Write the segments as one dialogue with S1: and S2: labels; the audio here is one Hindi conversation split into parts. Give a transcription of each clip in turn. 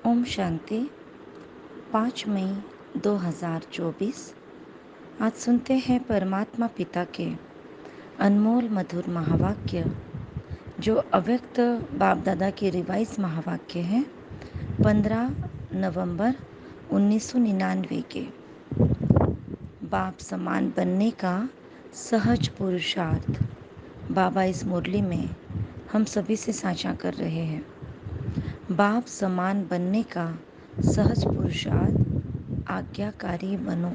S1: ओम शांति। 5 मई 2024। आज सुनते हैं परमात्मा पिता के अनमोल मधुर महावाक्य, जो अव्यक्त बाप दादा के रिवाइज महावाक्य हैं। 15 नवंबर 1999 के। बाप समान बनने का सहज पुरुषार्थ। बाबा इस मुरली में हम सभी से साझा कर रहे हैं। बाप समान बनने का सहज पुरुषार्थ। आज्ञाकारी बनो।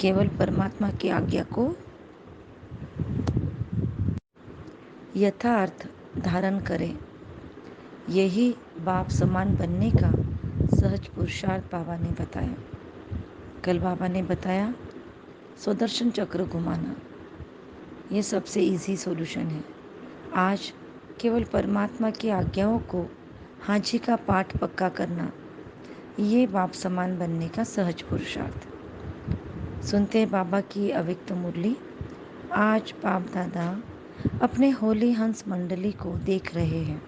S1: केवल परमात्मा की आज्ञा को यथार्थ धारण करें। यही बाप समान बनने का सहज पुरुषार्थ बाबा ने बताया। कल बाबा ने बताया सुदर्शन चक्र घुमाना, ये सबसे इजी सॉल्यूशन है। आज केवल परमात्मा की आज्ञाओं को हाजी का पाठ पक्का करना, ये बाप समान बनने का सहज पुरुषार्थ। सुनते हैं बाबा की अव्यक्त मुरली। आज बाप दादा अपने होली हंस मंडली को देख रहे हैं।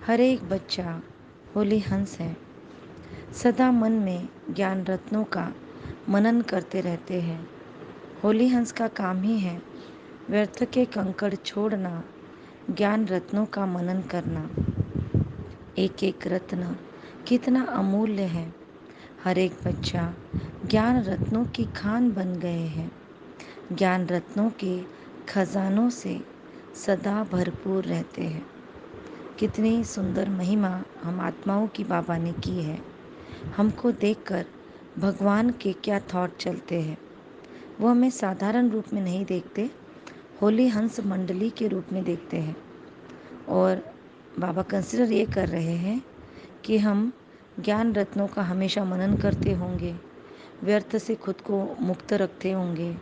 S1: हर एक बच्चा होली हंस है। सदा मन में ज्ञान रत्नों का मनन करते रहते हैं। होली हंस का काम ही है व्यर्थ के कंकड़ छोड़ना, ज्ञान रत्नों का मनन करना। एक एक रत्न कितना अमूल्य है। हर एक बच्चा ज्ञान रत्नों की खान बन गए हैं। ज्ञान रत्नों के खजानों से सदा भरपूर रहते हैं। कितनी सुंदर महिमा हम आत्माओं की बाबा ने की है। हमको देखकर भगवान के क्या थॉट चलते हैं। वो हमें साधारण रूप में नहीं देखते, होली हंस मंडली के रूप में देखते हैं। और बाबा कंसिडर ये कर रहे हैं कि हम ज्ञान रत्नों का हमेशा मनन करते होंगे, व्यर्थ से खुद को मुक्त रखते होंगे।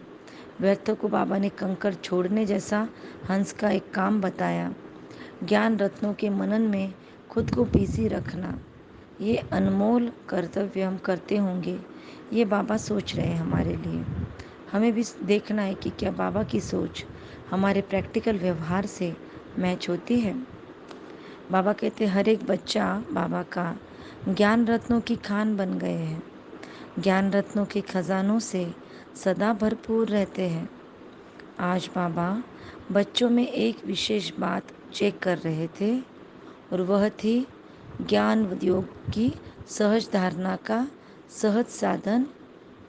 S1: व्यर्थ को बाबा ने कंकड़ छोड़ने जैसा हंस का एक काम बताया। ज्ञान रत्नों के मनन में खुद को बिजी रखना, ये अनमोल कर्तव्य हम करते होंगे। ये बाबा सोच रहे हैं हमारे लिए। हमें भी देखना है कि क्या बाबा की सोच हमारे प्रैक्टिकल व्यवहार से मैच होती है। बाबा कहते हर एक बच्चा बाबा का ज्ञान रत्नों की खान बन गए हैं। ज्ञान रत्नों के खजानों से सदा भरपूर रहते हैं। आज बाबा बच्चों में एक विशेष बात चेक कर रहे थे, और वह थी ज्ञान उद्योग की सहज धारणा का सहज साधन।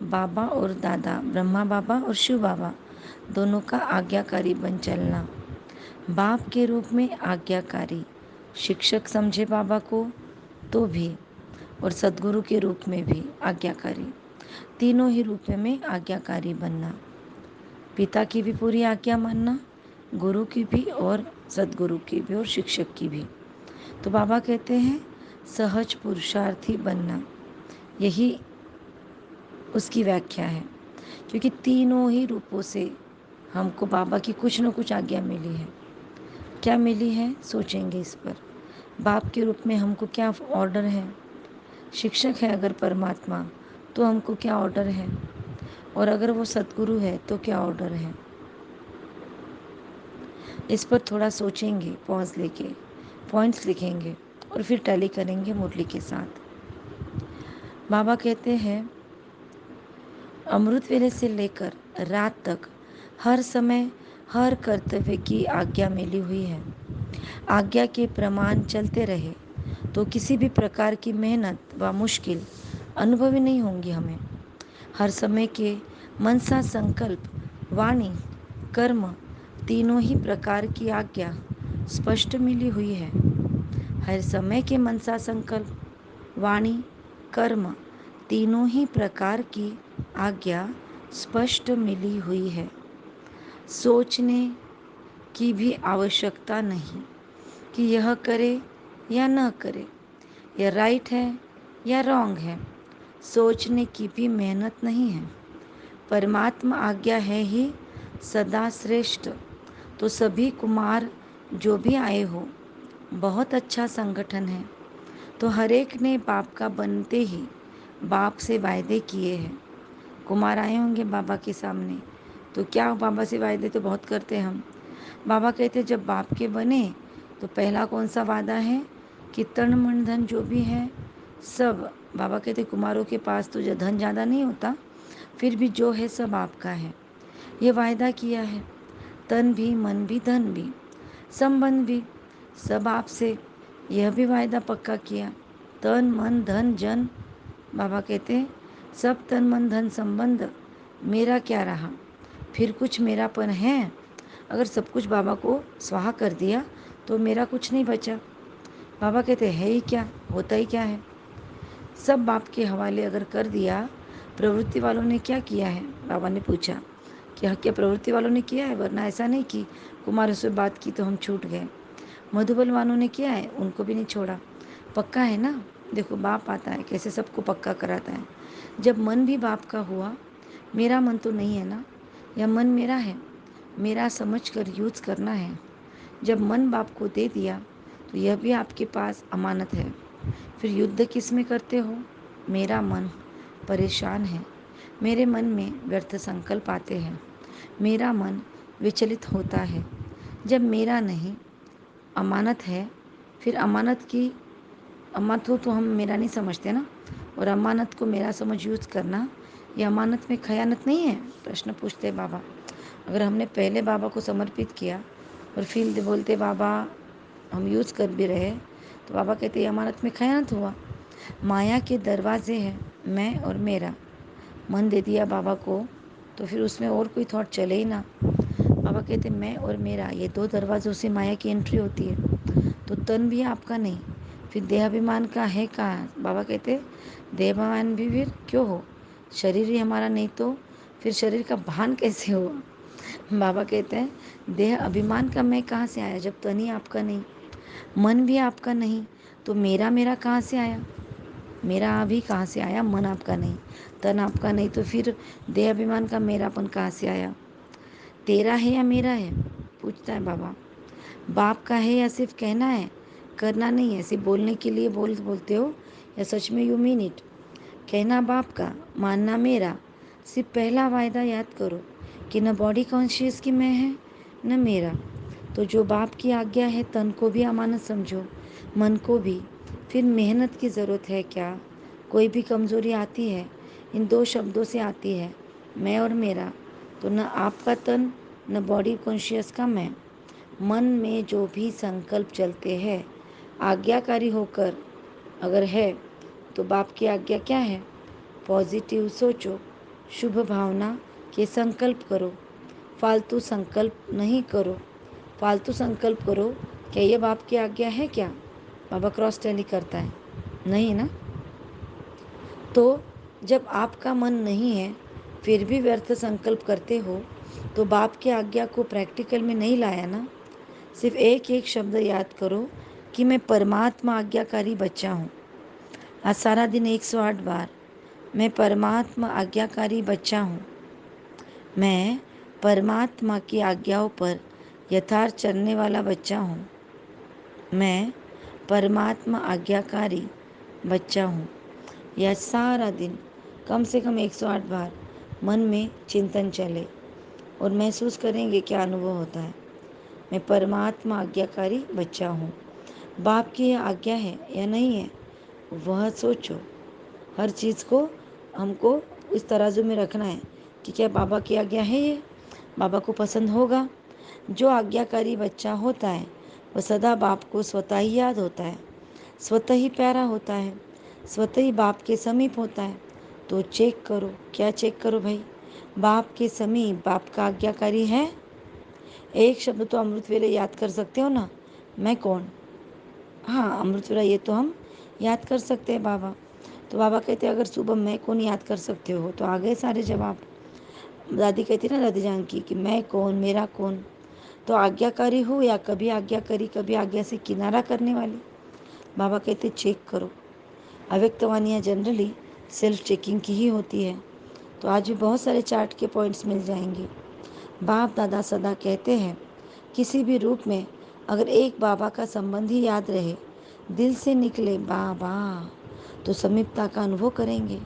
S1: बाबा और दादा, ब्रह्मा बाबा और शिव बाबा दोनों का आज्ञाकारी बन चलना। बाप के रूप में आज्ञाकारी, शिक्षक समझे बाबा को तो भी, और सद्गुरु के रूप में भी आज्ञाकारी। तीनों ही रूप में आज्ञाकारी बनना। पिता की भी पूरी आज्ञा मानना, गुरु की भी और सद्गुरु की भी और शिक्षक की भी। तो बाबा कहते हैं सहज पुरुषार्थी बनना, यही उसकी व्याख्या है। क्योंकि तीनों ही रूपों से हमको बाबा की कुछ न कुछ आज्ञा मिली है। क्या मिली है, सोचेंगे इस पर। बाप के रूप में हमको क्या ऑर्डर है। शिक्षक है अगर परमात्मा, तो हमको क्या ऑर्डर है। और अगर वो सद्गुरु है तो क्या ऑर्डर है। इस पर थोड़ा सोचेंगे, पॉज लेके पॉइंट्स लिखेंगे और फिर टैली करेंगे मुरली के साथ। बाबा कहते हैं अमृत वेले से लेकर रात तक हर समय हर कर्तव्य की आज्ञा मिली हुई है। आज्ञा के प्रमाण चलते रहे तो किसी भी प्रकार की मेहनत व मुश्किल अनुभवी नहीं होंगी हमें। हर समय के मनसा संकल्प, वाणी, कर्म, तीनों ही प्रकार की आज्ञा स्पष्ट मिली हुई है। हर समय के मनसा संकल्प, वाणी, कर्म, तीनों ही प्रकार की आज्ञा स्पष्ट मिली हुई है। सोचने की भी आवश्यकता नहीं कि यह करे या न करे, यह राइट है या रॉन्ग है। सोचने की भी मेहनत नहीं है। परमात्मा आज्ञा है ही सदा श्रेष्ठ। तो सभी कुमार जो भी आए हो, बहुत अच्छा संगठन है। तो हर एक ने बाप का बनते ही बाप से वायदे किए हैं। कुमार आए होंगे बाबा के सामने, तो क्या बाबा से वायदे तो बहुत करते हैं हम। बाबा कहते जब बाप के बने तो पहला कौन सा वादा है कि तन मन धन जो भी है सब। बाबा कहते कुमारों के पास तो जो धन ज़्यादा नहीं होता, फिर भी जो है सब आपका है। ये वायदा किया है, तन भी, मन भी, धन भी, संबंध भी, सब आपसे। यह भी वायदा पक्का किया, तन मन धन जन। बाबा कहते हैं सब तन मन धन संबंध मेरा क्या रहा, फिर कुछ मेरापन है? अगर सब कुछ बाबा को स्वाहा कर दिया तो मेरा कुछ नहीं बचा। बाबा कहते है ही क्या, होता ही क्या है? सब बाप के हवाले अगर कर दिया। प्रवृत्ति वालों ने क्या किया है? बाबा ने पूछा कि क्या प्रवृत्ति वालों ने किया है? वरना ऐसा नहीं कि कुमारों से बात की तो हम छूट गए। मधुबल वालों ने किया है, उनको भी नहीं छोड़ा। पक्का है ना? देखो बाप आता है कैसे सबको पक्का कराता है। जब मन भी बाप का हुआ, मेरा मन तो नहीं है ना, या मन मेरा है, मेरा समझ कर यूज़ करना है। जब मन बाप को दे दिया तो यह भी आपके पास अमानत है। फिर युद्ध किस में करते हो? मेरा मन परेशान है, मेरे मन में व्यर्थ संकल्प आते हैं, मेरा मन विचलित होता है। जब मेरा नहीं, अमानत है, फिर अमानत की अमानत हो तो हम मेरा नहीं समझते ना, और अमानत को मेरा समझ यूज़ करना, ये अमानत में खयानत नहीं है? प्रश्न पूछते बाबा। अगर हमने पहले बाबा को समर्पित किया और फिर बोलते बाबा हम यूज़ कर भी रहे, तो बाबा कहते ये अमानत में खयानत हुआ। माया के दरवाजे हैं, मैं और मेरा। मन दे दिया बाबा को तो फिर उसमें और कोई थॉट चले ही ना। बाबा कहते मैं और मेरा, ये दो दरवाज़ों से माया की एंट्री होती है। तो तन भी आपका नहीं, फिर देहाभिमान का है कहाँ? बाबा कहते देहाभिमान भी फिर क्यों हो? शरीर ही हमारा नहीं तो फिर शरीर का भान कैसे हुआ? बाबा कहते हैं देह अभिमान का मैं कहाँ से आया जब तन ही आपका नहीं, मन भी आपका नहीं, तो मेरा मेरा कहाँ से आया? मेरा भी कहाँ से आया? मन आपका नहीं, तन आपका नहीं, तो फिर देह अभिमान का मेरापन कहाँ से आया? तेरा है या मेरा है? पूछता है बाबा। बाप का है या सिर्फ कहना है, करना नहीं है? सिर्फ बोलने के लिए बोलते हो या सच में यू मीन इट? कहना बाप का, मानना मेरा। सिर्फ पहला वायदा याद करो कि न बॉडी कॉन्शियस की मैं है न मेरा। तो जो बाप की आज्ञा है, तन को भी अमानत समझो, मन को भी। फिर मेहनत की ज़रूरत है क्या? कोई भी कमज़ोरी आती है इन दो शब्दों से आती है, मैं और मेरा। तो न आपका तन न बॉडी कॉन्शियस का मैं। मन में जो भी संकल्प चलते हैं आज्ञाकारी होकर अगर है, तो बाप की आज्ञा क्या है? पॉजिटिव सोचो, शुभ भावना के संकल्प करो, फालतू संकल्प नहीं करो। फालतू संकल्प करो, क्या ये बाप की आज्ञा है क्या? बाबा क्रॉस टैली करता है, नहीं ना? तो जब आपका मन नहीं है फिर भी व्यर्थ संकल्प करते हो, तो बाप की आज्ञा को प्रैक्टिकल में नहीं लाया ना। सिर्फ एक एक शब्द याद करो कि मैं परमात्मा आज्ञाकारी बच्चा हूँ। आज सारा दिन 108 बार मैं परमात्मा आज्ञाकारी बच्चा हूँ। मैं परमात्मा की आज्ञाओं पर यथार्थ चलने वाला बच्चा हूँ। मैं परमात्मा आज्ञाकारी बच्चा हूँ। यह सारा दिन कम से कम 108 बार मन में चिंतन चले और महसूस करेंगे क्या अनुभव होता है। मैं परमात्मा आज्ञाकारी बच्चा हूँ। बाप की यह आज्ञा है या नहीं है, वह सोचो। हर चीज़ को हमको इस तराजू में रखना है कि क्या बाबा की आज्ञा है, ये बाबा को पसंद होगा। जो आज्ञाकारी बच्चा होता है वह सदा बाप को स्वतः ही याद होता है, स्वतः ही प्यारा होता है, स्वतः ही बाप के समीप होता है। तो चेक करो, क्या चेक करो भाई? बाप के समीप बाप का आज्ञाकारी है? एक शब्द तो अमृत वेले याद कर सकते हो ना, मैं कौन? हाँ, अमृत वेला ये तो हम याद कर सकते हैं बाबा। तो बाबा कहते हैं अगर सुबह मैं कौन याद कर सकते हो तो आ गए सारे जवाब। दादी कहती ना दादी जान की कि मैं कौन, मेरा कौन। तो आज्ञाकारी हो या कभी आज्ञा करी कभी आज्ञा से किनारा करने वाली। बाबा कहते चेक करो। अव्यक्तवाणियाँ जनरली सेल्फ चेकिंग की ही होती है। तो आज भी बहुत सारे चार्ट के पॉइंट्स मिल जाएंगे। बाप दादा सदा कहते हैं किसी भी रूप में अगर एक बाबा का संबंध ही याद रहे, दिल से निकले बाबा, तो समीपता का अनुभव करेंगे।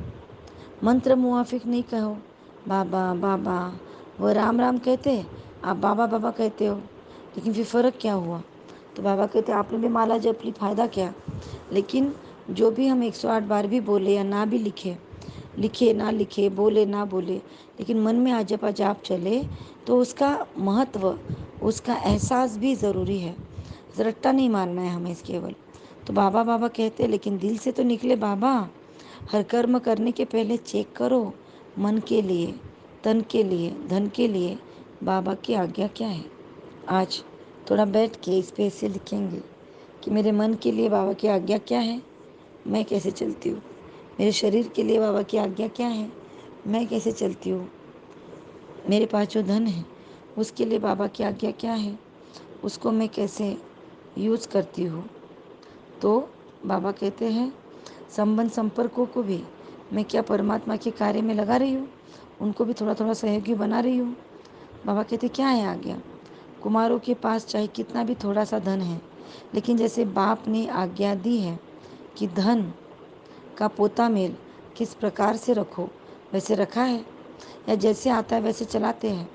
S1: मंत्र मुआफिक नहीं कहो बाबा बाबा, वो राम राम कहते हैं, आप बाबा बाबा कहते हो, लेकिन फिर फ़र्क क्या हुआ? तो बाबा कहते आपने भी माला जप ली, फ़ायदा क्या? लेकिन जो भी हम 108 बार भी बोले या ना भी लिखे, लिखे ना लिखे, बोले ना बोले, लेकिन मन में अजप जाप चले तो उसका महत्व, उसका एहसास भी ज़रूरी है। रट्टा नहीं मारना है हमें केवल। तो बाबा बाबा कहते, लेकिन दिल से तो निकले बाबा। हर कर्म करने के पहले चेक करो, मन के लिए, तन के लिए, धन के लिए बाबा की आज्ञा क्या है। आज थोड़ा बैठ के इस पे ऐसे लिखेंगे कि मेरे मन के लिए बाबा की आज्ञा क्या है, मैं कैसे चलती हूँ। मेरे शरीर के लिए बाबा की आज्ञा क्या है, मैं कैसे चलती हूँ। मेरे पास जो धन है उसके लिए बाबा की आज्ञा क्या है, उसको मैं कैसे यूज़ करती हूँ। तो बाबा कहते हैं संबंध संपर्कों को भी मैं क्या परमात्मा के कार्य में लगा रही हूँ, उनको भी थोड़ा थोड़ा सहयोगी बना रही हूँ। बाबा कहते क्या है आज्ञा। कुमारों के पास चाहे कितना भी थोड़ा सा धन है, लेकिन जैसे बाप ने आज्ञा दी है कि धन का पोता मेल किस प्रकार से रखो, वैसे रखा है, या जैसे आता है वैसे चलाते हैं।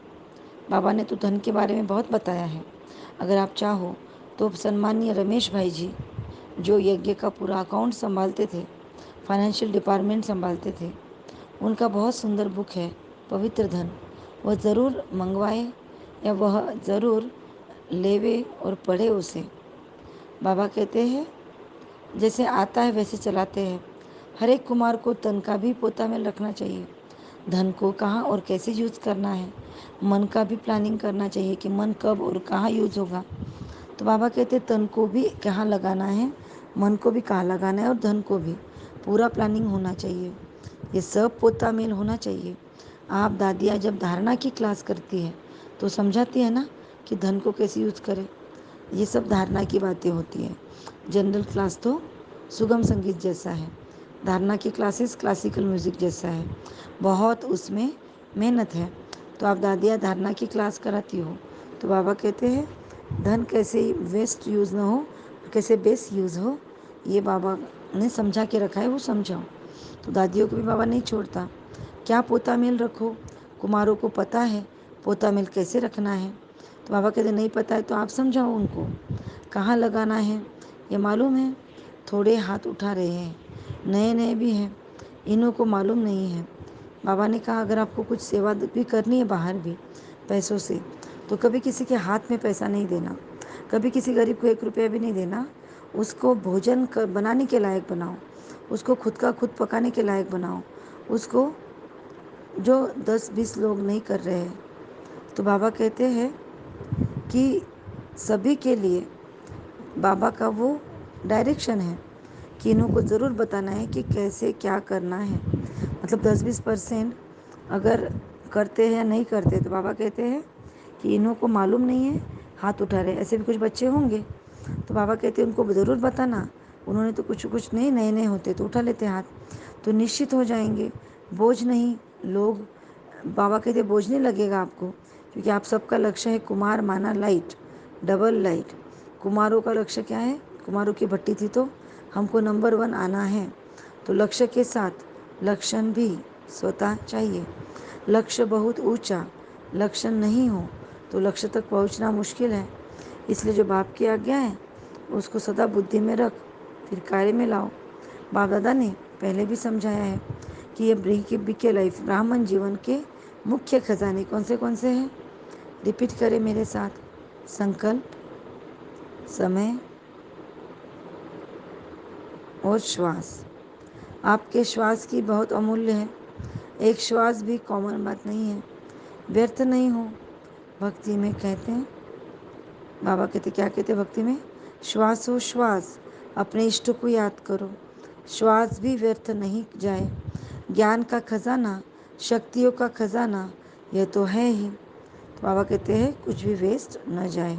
S1: बाबा ने तो धन के बारे में बहुत बताया है। अगर आप चाहो तो सम्मानीय रमेश भाई जी, जो यज्ञ का पूरा अकाउंट संभालते थे, फाइनेंशियल डिपार्टमेंट संभालते थे, उनका बहुत सुंदर बुक है पवित्र धन। वह ज़रूर मंगवाए या वह ज़रूर लेवे और पढ़े उसे। बाबा कहते हैं जैसे आता है वैसे चलाते हैं। हर एक कुमार को तन का भी पोता में रखना चाहिए। धन को कहाँ और कैसे यूज़ करना है, मन का भी प्लानिंग करना चाहिए कि मन कब और कहाँ यूज़ होगा। तो बाबा कहते तन को भी कहाँ लगाना है, मन को भी कहाँ लगाना है, और धन को भी पूरा प्लानिंग होना चाहिए। ये सब पोता मेल होना चाहिए। आप दादियाँ जब धारणा की क्लास करती है तो समझाती है ना कि धन को कैसे यूज़ करें। ये सब धारणा की बातें होती है। जनरल क्लास तो सुगम संगीत जैसा है, धारणा की क्लासेस क्लासिकल म्यूज़िक जैसा है, बहुत उसमें मेहनत है। तो आप दादियाँ धारणा की क्लास कराती हो तो बाबा कहते हैं धन कैसे वेस्ट यूज़ ना हो, कैसे बेस्ट यूज़ हो, ये बाबा ने समझा के रखा है, वो समझाओ। तो दादियों को भी बाबा नहीं छोड़ता। क्या पोता मेल रखो, कुमारों को पता है पोता मेल कैसे रखना है। तो बाबा कहते नहीं पता है तो आप समझाओ उनको कहाँ लगाना है, ये मालूम है। थोड़े हाथ उठा रहे हैं, नए नए भी हैं, इन्हों को मालूम नहीं है। बाबा ने कहा अगर आपको कुछ सेवा भी करनी है बाहर भी पैसों से, तो कभी किसी के हाथ में पैसा नहीं देना, कभी किसी गरीब को 1 रुपया भी नहीं देना। उसको भोजन बनाने के लायक बनाओ, उसको खुद का खुद पकाने के लायक बनाओ, उसको जो 10-20 लोग नहीं कर रहे हैं। तो बाबा कहते हैं कि सभी के लिए बाबा का वो डायरेक्शन है कि इन्हों को ज़रूर बताना है कि कैसे क्या करना है। मतलब 10-20% अगर करते हैं या नहीं करते, तो बाबा कहते हैं कि इन्हों को मालूम नहीं है, हाथ उठा रहे। ऐसे भी कुछ बच्चे होंगे तो बाबा कहते हैं उनको ज़रूर बताना। उन्होंने तो कुछ कुछ नहीं, नए नए होते तो उठा लेते हाथ, तो निश्चित हो जाएंगे, बोझ नहीं। लोग बाबा कहते बोझ नहीं लगेगा आपको, क्योंकि आप सबका लक्ष्य है कुमार माना लाइट, डबल लाइट। कुमारों का लक्ष्य क्या है, कुमारों की भट्टी थी तो हमको नंबर 1 आना है। तो लक्ष्य के साथ लक्षण भी स्वतः चाहिए। लक्ष्य बहुत ऊंचा, लक्षण नहीं हो तो लक्ष्य तक पहुंचना मुश्किल है। इसलिए जो बाप की आज्ञा है उसको सदा बुद्धि में रख, फिर कार्य में लाओ। बाप दादा ने पहले भी समझाया है कि ये बीके लाइफ ब्राह्मण जीवन के मुख्य खजाने कौन से हैं। रिपीट करें मेरे साथ, संकल्प, समय और श्वास। आपके श्वास की बहुत अमूल्य है, एक श्वास भी कॉमन बात नहीं है, व्यर्थ नहीं हो। भक्ति में कहते हैं, बाबा कहते क्या कहते भक्ति में, श्वासो श्वास अपने इष्ट को याद करो, श्वास भी व्यर्थ नहीं जाए। ज्ञान का खजाना, शक्तियों का खजाना यह तो है ही। तो बाबा कहते हैं कुछ भी वेस्ट न जाए।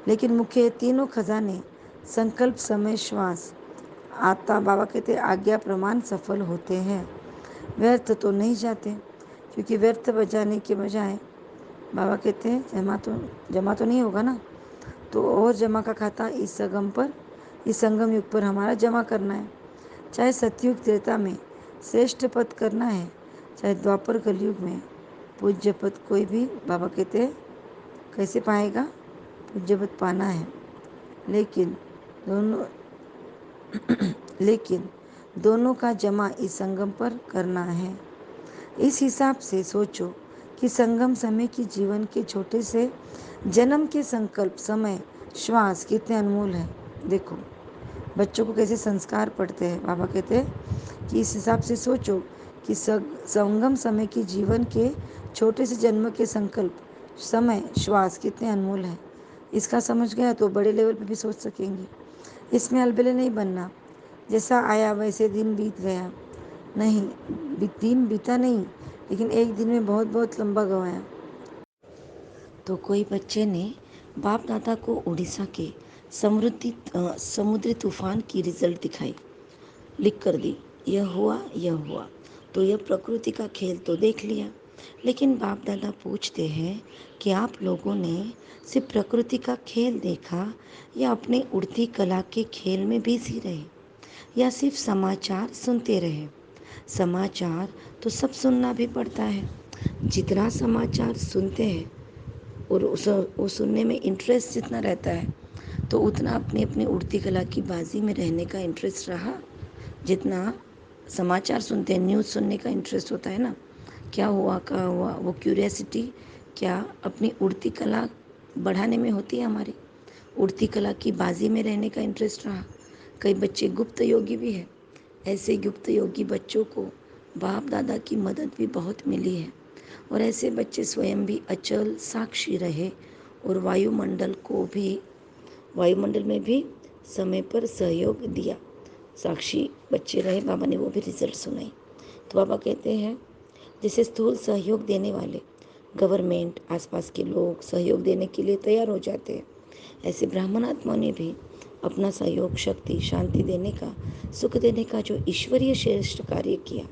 S1: लेकिन मुख्य तीनों खजाने संकल्प, समय, श्वास आता बाबा कहते आज्ञा प्रमाण सफल होते हैं, व्यर्थ तो नहीं जाते। क्योंकि व्यर्थ बजाने के बजाय बाबा कहते हैं जमा तो नहीं होगा ना, तो और जमा का खाता इस संगम युग पर हमारा जमा करना है। चाहे सतयुग त्रेता में श्रेष्ठ पद करना है, चाहे द्वापर कलयुग में पूज्य पद, कोई भी बाबा कहते हैं कैसे पाएगा, पूज्य पद पाना है। लेकिन दोनों लेकिन दोनों का जमा इस संगम पर करना है। इस हिसाब से सोचो कि संगम समय की जीवन के छोटे से जन्म के संकल्प, समय, श्वास कितने अनमोल है। देखो बच्चों को कैसे संस्कार पढ़ते हैं। बाबा कहते हैं कि इस हिसाब से सोचो कि संगम समय की जीवन के छोटे से जन्म के संकल्प, समय, श्वास कितने अनमोल है। इसका समझ गया तो बड़े लेवल पे भी सोच सकेंगे। इसमें अलबेले नहीं बनना, जैसा आया वैसे दिन बीत गया नहीं। दिन बीता नहीं, लेकिन एक दिन में बहुत बहुत लंबा गवाया। तो कोई बच्चे ने बाप दादा को उड़ीसा के समुद्री तूफान की रिजल्ट दिखाई, लिख कर दी, यह हुआ यह हुआ। तो यह प्रकृति का खेल तो देख लिया, लेकिन बाप दादा पूछते हैं कि आप लोगों ने सिर्फ प्रकृति का खेल देखा या अपने उड़ती कला के खेल में बिजी रहे, या सिर्फ समाचार सुनते रहे। समाचार तो सब सुनना भी पड़ता है। जितना समाचार सुनते हैं और वो सुनने में इंटरेस्ट जितना रहता है, तो उतना अपनी अपनी उड़ती कला की बाजी में रहने का इंटरेस्ट रहा। जितना समाचार सुनते हैं, न्यूज़ सुनने का इंटरेस्ट होता है ना, क्या हुआ कहाँ हुआ, वो क्यूरियसिटी क्या अपनी उड़ती कला बढ़ाने में होती है। हमारी उड़ती कला की बाजी में रहने का इंटरेस्ट रहा। कई बच्चे गुप्त योगी भी है। ऐसे गुप्त योगी बच्चों को बाप दादा की मदद भी बहुत मिली है, और ऐसे बच्चे स्वयं भी अचल साक्षी रहे और वायुमंडल में भी समय पर सहयोग दिया। साक्षी बच्चे रहे, बाबा ने वो भी रिजल्ट सुनाई। तो बाबा कहते हैं जैसे स्थूल सहयोग देने वाले गवर्नमेंट, आसपास के लोग सहयोग देने के लिए तैयार हो जाते हैं, ऐसे ब्राह्मण आत्माओं ने भी अपना सहयोग, शक्ति, शांति देने का, सुख देने का जो ईश्वरीय श्रेष्ठ कार्य किया।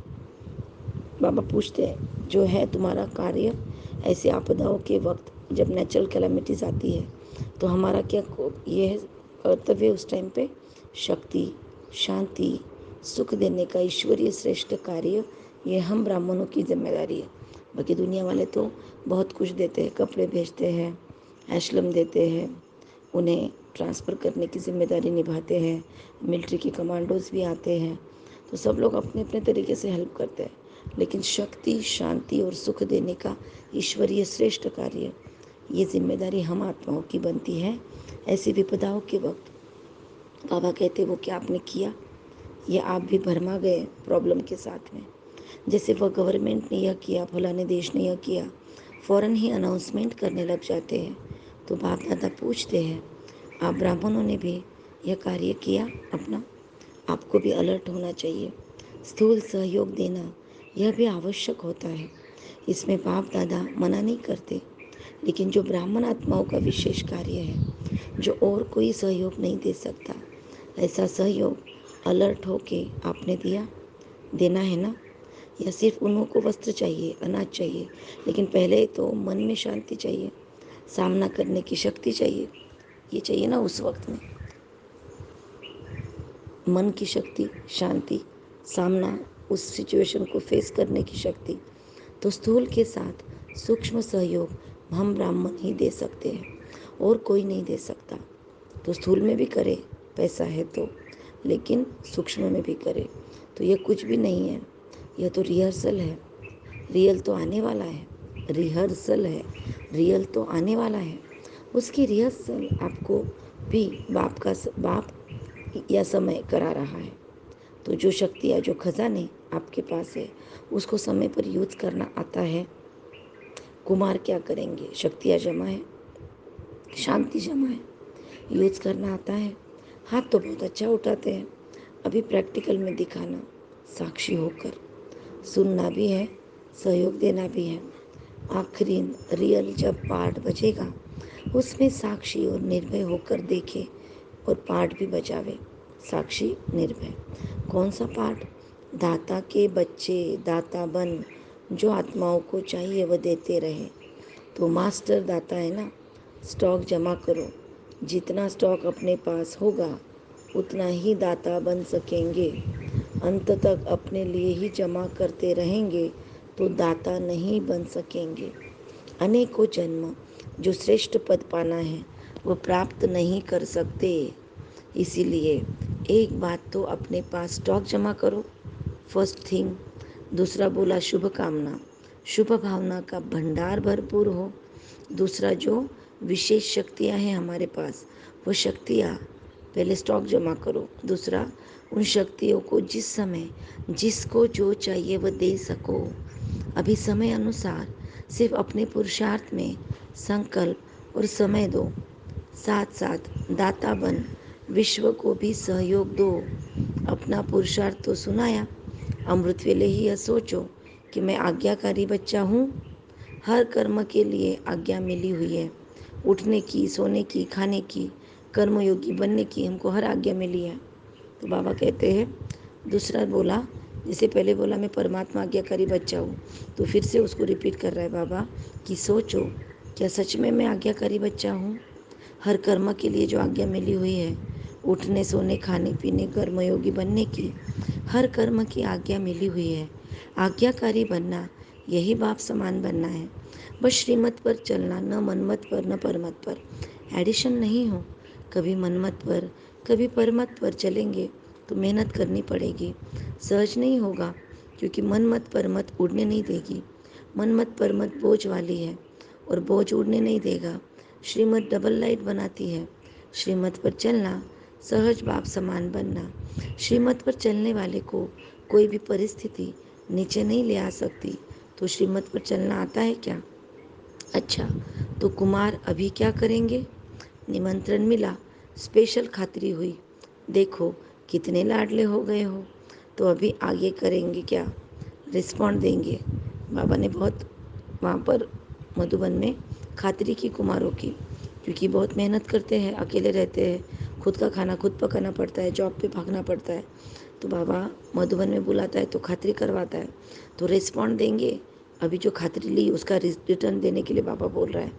S1: बाबा पूछते हैं जो है तुम्हारा कार्य ऐसे आपदाओं के वक्त, जब नेचुरल कैलामिटीज आती है, तो हमारा क्या ये है कर्तव्य उस टाइम पे, शक्ति, शांति, सुख देने का ईश्वरीय श्रेष्ठ कार्य, ये हम ब्राह्मणों की जिम्मेदारी है। बाकी दुनिया वाले तो बहुत कुछ देते हैं, कपड़े भेजते हैं, एशलम देते हैं, उन्हें ट्रांसफ़र करने की जिम्मेदारी निभाते हैं, मिलिट्री के कमांडोज भी आते हैं, तो सब लोग अपने अपने तरीके से हेल्प करते हैं। लेकिन शक्ति, शांति और सुख देने का ईश्वरीय श्रेष्ठ कार्य, ये जिम्मेदारी हम आत्माओं की बनती है। ऐसी विपदाओं के वक्त बाबा कहते वो क्या आपने किया, ये आप भी भरमा गए प्रॉब्लम के साथ में। जैसे वह गवर्नमेंट ने यह किया, फलाने देश ने यह किया, फ़ौरन ही अनाउंसमेंट करने लग जाते हैं। तो बाप दादा पूछते हैं आप ब्राह्मणों ने भी यह कार्य किया अपना, आपको भी अलर्ट होना चाहिए। स्थूल सहयोग देना यह भी आवश्यक होता है, इसमें बाप दादा मना नहीं करते। लेकिन जो ब्राह्मण आत्माओं का विशेष कार्य है, जो और कोई सहयोग नहीं दे सकता, ऐसा सहयोग अलर्ट होके आपने देना है ना। या सिर्फ उन्हों को वस्त्र चाहिए, अनाज चाहिए, लेकिन पहले तो मन में शांति चाहिए, सामना करने की शक्ति चाहिए। ये चाहिए ना उस वक्त में, मन की शक्ति, शांति, सामना, उस सिचुएशन को फेस करने की शक्ति। तो स्थूल के साथ सूक्ष्म सहयोग हम ब्राह्मण ही दे सकते हैं, और कोई नहीं दे सकता। तो स्थूल में भी करे, पैसा है तो, लेकिन सूक्ष्म में भी करे तो ये कुछ भी नहीं है। यह तो रिहर्सल है, रियल तो आने वाला है। रिहर्सल है, रियल तो आने वाला है। उसकी रिहर्सल आपको भी बाप या समय करा रहा है। तो जो शक्ति या जो खजाने आपके पास है, उसको समय पर यूज करना आता है। कुमार क्या करेंगे, शक्तियाँ जमा है, शांति जमा है, यूज करना आता है, हाथ तो बहुत अच्छा उठाते हैं। अभी प्रैक्टिकल में दिखाना, साक्षी होकर सुनना भी है, सहयोग देना भी है। आखिरी रियल जब पार्ट बजेगा, उसमें साक्षी और निर्भय होकर देखे और पार्ट भी बजावे। साक्षी, निर्भय। कौन सा पार्ट? दाता के बच्चे दाता बन, जो आत्माओं को चाहिए वह देते रहे। तो मास्टर दाता है ना। स्टॉक जमा करो, जितना स्टॉक अपने पास होगा उतना ही दाता बन सकेंगे। अंत तक अपने लिए ही जमा करते रहेंगे तो दाता नहीं बन सकेंगे। अनेकों जन्म जो श्रेष्ठ पद पाना है वो प्राप्त नहीं कर सकते। इसीलिए एक बात तो अपने पास स्टॉक जमा करो, फर्स्ट थिंग। दूसरा बोला शुभ कामना, शुभ भावना का भंडार भरपूर हो। दूसरा जो विशेष शक्तियां हैं हमारे पास, वो शक्तियां पहले स्टॉक जमा करो। दूसरा, उन शक्तियों को जिस समय जिसको जो चाहिए वह दे सको। अभी समय अनुसार सिर्फ अपने पुरुषार्थ में संकल्प और समय दो, साथ साथ दाता बन विश्व को भी सहयोग दो। अपना पुरुषार्थ तो सुनाया, अमृत वेले ही यह सोचो कि मैं आज्ञाकारी बच्चा हूँ। हर कर्म के लिए आज्ञा मिली हुई है, उठने की, सोने की, खाने की, कर्मयोगी बनने की हमको हर आज्ञा मिली है। तो बाबा कहते हैं, दूसरा बोला, जैसे पहले बोला मैं परमात्मा आज्ञाकारी बच्चा हूँ, तो फिर से उसको रिपीट कर रहा है बाबा कि सोचो, क्या सच में मैं आज्ञाकारी बच्चा हूँ? हर कर्म के लिए जो आज्ञा मिली हुई है, उठने, सोने, खाने पीने, कर्मयोगी बनने की, हर कर्म की आज्ञा मिली हुई है। आज्ञाकारी बनना, यही बाप समान बनना है। बस श्रीमत पर चलना, न मनमत पर न परमत पर। एडिशन नहीं हो, कभी मनमत पर कभी परमत पर चलेंगे तो मेहनत करनी पड़ेगी, सहज नहीं होगा, क्योंकि मनमत परमत उड़ने नहीं देगी। मनमत परमत बोझ वाली है और बोझ उड़ने नहीं देगा। श्रीमत डबल लाइट बनाती है। श्रीमत पर चलना, सहज बाप समान बनना। श्रीमत पर चलने वाले को कोई भी परिस्थिति नीचे नहीं ले आ सकती। तो श्रीमत पर चलना आता है क्या? अच्छा, तो कुमार अभी क्या करेंगे? निमंत्रण मिला, स्पेशल खातिरी हुई, देखो कितने लाडले हो गए हो, तो अभी आगे करेंगे क्या? रिस्पॉन्ड देंगे। बाबा ने बहुत वहाँ पर मधुबन में खातिरी की कुमारों की, क्योंकि बहुत मेहनत करते हैं, अकेले रहते हैं, खुद का खाना खुद पकाना पड़ता है, जॉब पे भागना पड़ता है। तो बाबा मधुबन में बुलाता है तो खातिरी करवाता है, तो रिस्पॉन्ड देंगे। अभी जो खातिरी ली उसका रिटर्न देने के लिए बाबा बोल रहा है।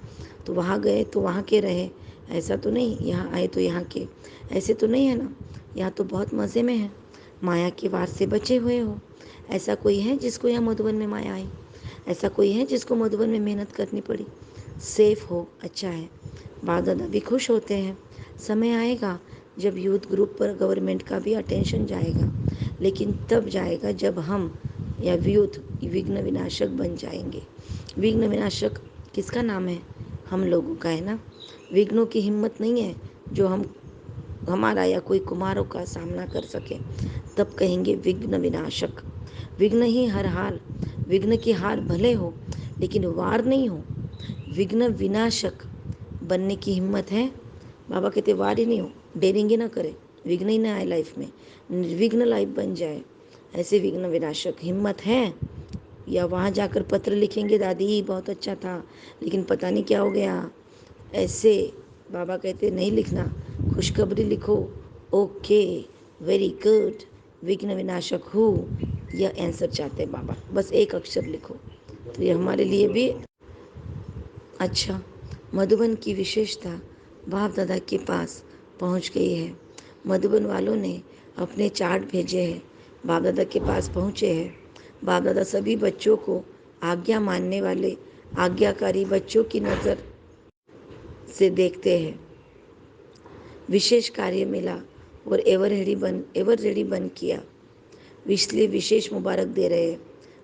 S1: तो वहाँ गए तो वहाँ के रहे, ऐसा तो नहीं यहाँ आए तो यहाँ के, ऐसे तो नहीं है ना। यहाँ तो बहुत मज़े में है, माया के वार से बचे हुए हो। ऐसा कोई है जिसको यहाँ मधुबन में माया आई? ऐसा कोई है जिसको मधुबन में मेहनत करनी पड़ी? सेफ हो, अच्छा है। बाप दादा भी खुश होते हैं। समय आएगा जब यूथ ग्रुप पर गवर्नमेंट का भी अटेंशन जाएगा, लेकिन तब जाएगा जब हम या यूथ विघ्न विनाशक बन जाएंगे। विघ्न विनाशक किसका नाम है? हम लोगों का है ना। विघ्नों की हिम्मत नहीं है जो हमारा या कोई कुमारों का सामना कर सके, तब कहेंगे विघ्न विनाशक। विघ्न ही हर हाल, विघ्न की हार भले हो लेकिन वार नहीं हो। विघ्न विनाशक बनने की हिम्मत है? बाबा कहते वार ही नहीं हो, डेरिंग ही ना करे, विघ्न ही ना आए लाइफ में, निर्विघ्न लाइफ बन जाए, ऐसे विघ्न विनाशक हिम्मत है? या वहाँ जाकर पत्र लिखेंगे, दादी बहुत अच्छा था लेकिन पता नहीं क्या हो गया, ऐसे बाबा कहते नहीं लिखना, खुशखबरी लिखो। ओके, वेरी गुड, विघ्न विनाशक हूँ, यह आंसर चाहते हैं बाबा, बस एक अक्षर लिखो। तो ये हमारे लिए भी अच्छा। मधुबन की विशेषता बाप दादा के पास पहुंच गई है। मधुबन वालों ने अपने चार्ट भेजे हैं, बाप दादा के पास पहुंचे हैं। बाप दादा सभी बच्चों को आज्ञा मानने वाले आज्ञाकारी बच्चों की नज़र से देखते हैं। विशेष कार्य मिला और एवर रेडी बन किया, इसलिए विशेष मुबारक दे रहे हैं।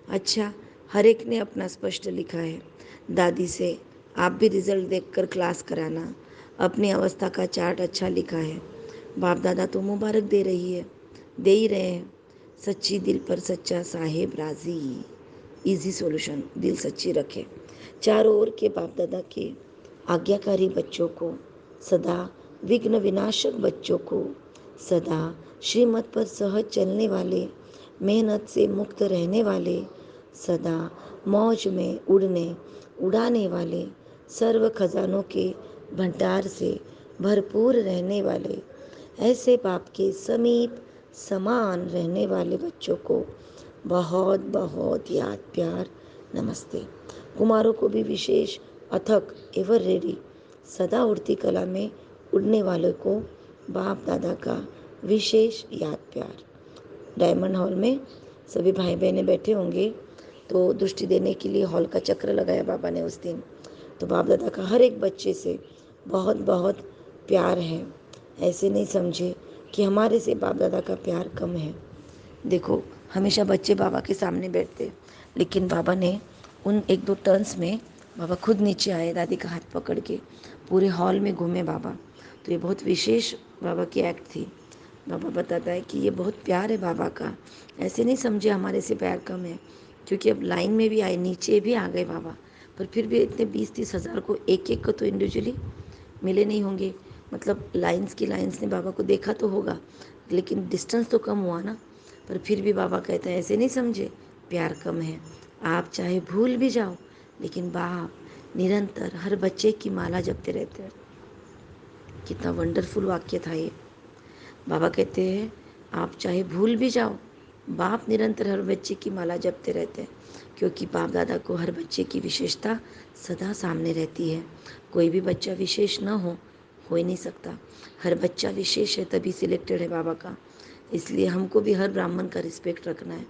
S1: अच्छा, हर एक ने अपना स्पष्ट लिखा है। दादी से आप भी रिजल्ट देखकर क्लास कराना। अपनी अवस्था का चार्ट अच्छा लिखा है। बाप दादा तो मुबारक दे रही है, दे ही रहे हैं। सच्ची दिल पर सच्चा साहेब राजी, इजी सॉल्यूशन, दिल सच्ची रखे। चारों ओर के बाप दादा के आज्ञाकारी बच्चों को, सदा विघ्न विनाशक बच्चों को, सदा श्रीमत पर सहज चलने वाले, मेहनत से मुक्त रहने वाले, सदा मौज में उड़ाने वाले, सर्व खजानों के भंडार से भरपूर रहने वाले, ऐसे बाप के समीप समान रहने वाले बच्चों को बहुत बहुत याद प्यार नमस्ते। कुमारों को भी विशेष अथक एवर रेडी, सदा उड़ती कला में उड़ने वालों को बाप दादा का विशेष याद प्यार। डायमंड हॉल में सभी भाई बहनें बैठे होंगे, तो दृष्टि देने के लिए हॉल का चक्र लगाया बाबा ने उस दिन। तो बाप दादा का हर एक बच्चे से बहुत बहुत प्यार है। ऐसे नहीं समझे कि हमारे से बाप दादा का प्यार कम है। देखो, हमेशा बच्चे बाबा के सामने बैठते, लेकिन बाबा ने उन 1-2 टर्न्स में बाबा खुद नीचे आए, दादी का हाथ पकड़ के पूरे हॉल में घूमे बाबा। तो ये बहुत विशेष बाबा की एक्ट थी। बाबा बताता है कि ये बहुत प्यार है बाबा का, ऐसे नहीं समझे हमारे से प्यार कम है, क्योंकि अब लाइन में भी आए, नीचे भी आ गए बाबा, पर फिर भी इतने 20-30 हज़ार को एक एक को तो इंडिविजुअली मिले नहीं होंगे। मतलब लाइंस की लाइंस ने बाबा को देखा तो होगा, लेकिन डिस्टेंस तो कम हुआ ना। पर फिर भी बाबा कहते हैं ऐसे नहीं समझे प्यार कम है, आप चाहे भूल भी जाओ लेकिन बाप निरंतर हर बच्चे की माला जपते रहते हैं। कितना वंडरफुल वाक्य था ये। बाबा कहते हैं आप चाहे भूल भी जाओ, बाप निरंतर हर बच्चे की माला जपते रहते हैं, क्योंकि बाप दादा को हर बच्चे की विशेषता सदा सामने रहती है। कोई भी बच्चा विशेष न हो ही नहीं सकता। हर बच्चा विशेष है, तभी सिलेक्टेड है बाबा का। इसलिए हमको भी हर ब्राह्मण का रिस्पेक्ट रखना है।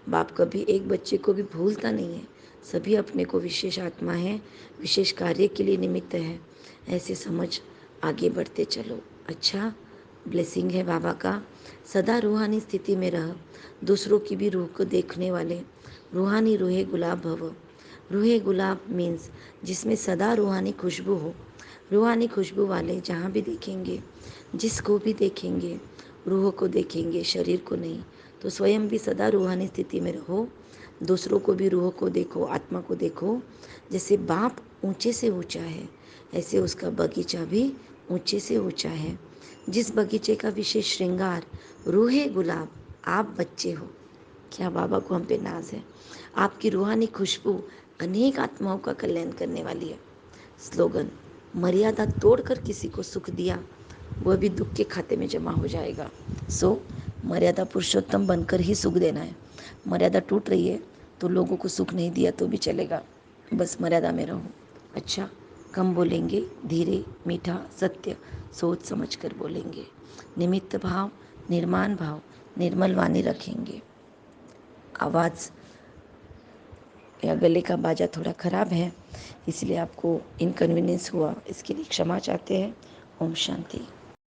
S1: बाप कभी एक बच्चे को भी भूलता नहीं है। सभी अपने को विशेष आत्मा है, विशेष कार्य के लिए निमित्त है। ऐसे समझ आगे बढ़ते चलो। अच्छा, ब्लेसिंग है बाबा का। सदा रूहानी स्थिति में रह, दूसरों की भी रूह को देखने वाले रूहानी रूहे गुलाब भव। रूहे गुलाब मीन्स जिसमें सदा रूहानी खुशबू हो। रूहानी खुशबू वाले जहाँ भी देखेंगे, जिसको भी देखेंगे, रूह को देखेंगे, शरीर को नहीं। तो स्वयं भी सदा रूहानी स्थिति में रहो, दूसरों को भी रूह को देखो, आत्मा को देखो। जैसे बाप ऊंचे से ऊंचा है, ऐसे उसका बगीचा भी ऊंचे से ऊंचा है। जिस बगीचे का विशेष श्रृंगार रूहे गुलाब आप बच्चे हो। क्या बाबा को हम पे नाज है। आपकी रूहानी खुशबू अनेक आत्माओं का कल्याण करने वाली है। स्लोगन, मर्यादा तोड़कर किसी को सुख दिया, वह भी दुख के खाते में जमा हो जाएगा। सो मर्यादा पुरुषोत्तम बनकर ही सुख देना है। मर्यादा टूट रही है तो लोगों को सुख नहीं दिया तो भी चलेगा, बस मर्यादा में रहो। अच्छा, कम बोलेंगे, धीरे, मीठा, सत्य, सोच समझ कर बोलेंगे। निमित्त भाव, निर्माण भाव, निर्मल वाणी रखेंगे। आवाज़ या गले का बाजा थोड़ा ख़राब है, इसलिए आपको इनकन्वीनियंस हुआ, इसके लिए क्षमा चाहते हैं। ओम शांति।